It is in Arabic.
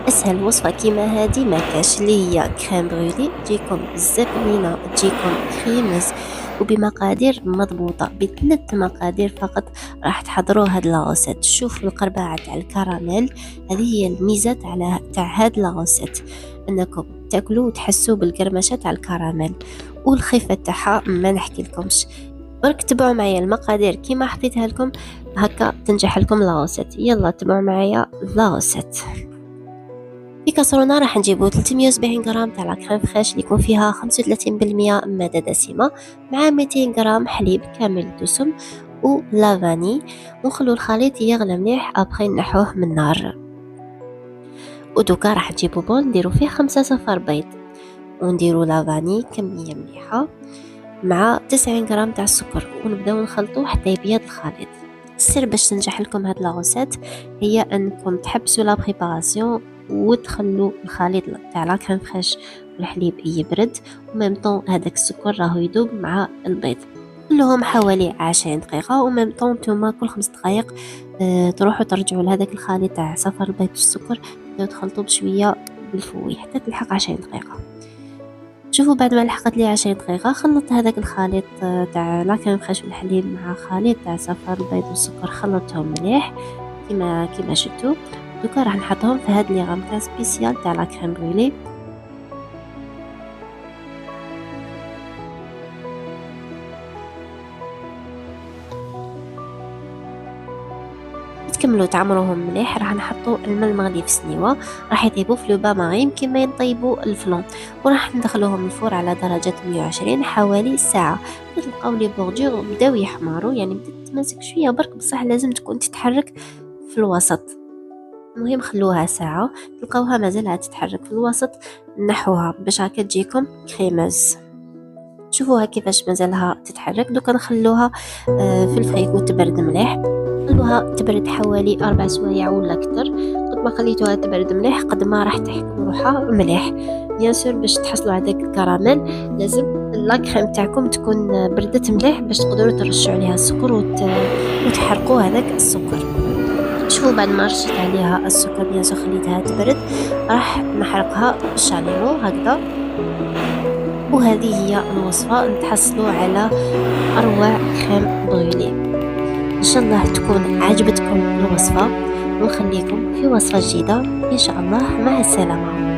اسهل وصفه كيما هذه ما كاش، اللي هي كريم بغولي تجيكم بزاف بنينه، تجيكم كريمز وبمقادير مضبوطه، بثلاث مقادير فقط راح تحضروا هاد لاغوسيت. شوف القربعه تاع الكراميل، هذه هي الميزه تاع هاد لاغوسيت، انكم تاكلوا وتحسوا بالقرمشه تاع الكراميل، والخفه تاعها ما نحكي لكمش. برك تبعوا معايا المقادير كيما حطيتها لكم، هكا تنجح لكم لاغوسيت. يلا تبعوا معايا لاغوسيت. في كاسرونه راح نجيبو 370 غرام تاع لا كريم فريش اللي يكون فيها 35% ماده دسمه، مع 200 غرام حليب كامل الدسم ولافاني، ونخلو الخليط يغلى مليح. ابخي نحوه من النار. ودوكا راح نجيبو بول نديرو فيه 5 صفار بيض، ونديرو لافاني كميه مليحه مع 90 غرام تاع السكر، ونبداو نخلطو حتى يبيض الخليط. السر باش تنجح لكم هاد لاغوسيت هي انكم تحبسوا لا بريباراسيون وتخلوا الخليط تاع لا كريم فريش والحليب يبرد، وميم طون هذاك السكر راهو يذوب مع البيض. كلهم حوالي 20 دقيقة، وميم طون نتوما كل 5 دقائق تروحوا ترجعوا لهذاك الخليط تاع صفر البيض والسكر، تبداو تخلطوا بشوية بالفوي حتى تلحق 20 دقيقة. شوفوا بعد ما لحقت لي 20 دقيقة خلطت هذاك الخليط تاع لا كريم فريش والحليب مع خليط تاع صفار البيض والسكر، خلطتهم مليح كيما شفتوا. دوكا راح نحطهم في هاد لي غام تاع سبيسيال تاع لا كريم بغولي. تكملوا تعمروهم مليح. راح نحطوا الماء المغلي في سنيوه، راح يطيبوا في لو با مارين كيما يطيبوا الفلون، وراح ندخلوهم الفور على درجه 120 حوالي ساعه. تلقاو لي بوردور بداو يحمروا، يعني بدات تماسك شويه برك، بصح لازم تكون تتحرك في الوسط. المهم خلوها ساعه، تلقاوها مازالها تتحرك في الوسط، نحوها باش هكا تجيكم كريموز. شوفوها كيفاش مازالها تتحرك. دوكا نخلوها في الفريكو تبرد مليح، خلوها تبرد حوالي 4 سوايع ولا اكثر. قد ما خليتوها تبرد مليح قد ما راح تحكم روحها مليح. بيان سور باش تحصلوا على داك الكراميل لازم لا كريم تاعكم تكون بردت مليح باش تقدروا ترشوا عليها السكر وتحرقوا هذاك السكر. شوفوا بعد ما رشيت عليها السكر بيان سور خليتها تبرد، راح نحرقها بالشاليمو هكذا. وهذه هي الوصفة، نتحصلوا على أروع كريم بغولي. إن شاء الله تكون عجبتكم الوصفة، ونخليكم في وصفة جديدة إن شاء الله. مع السلامة.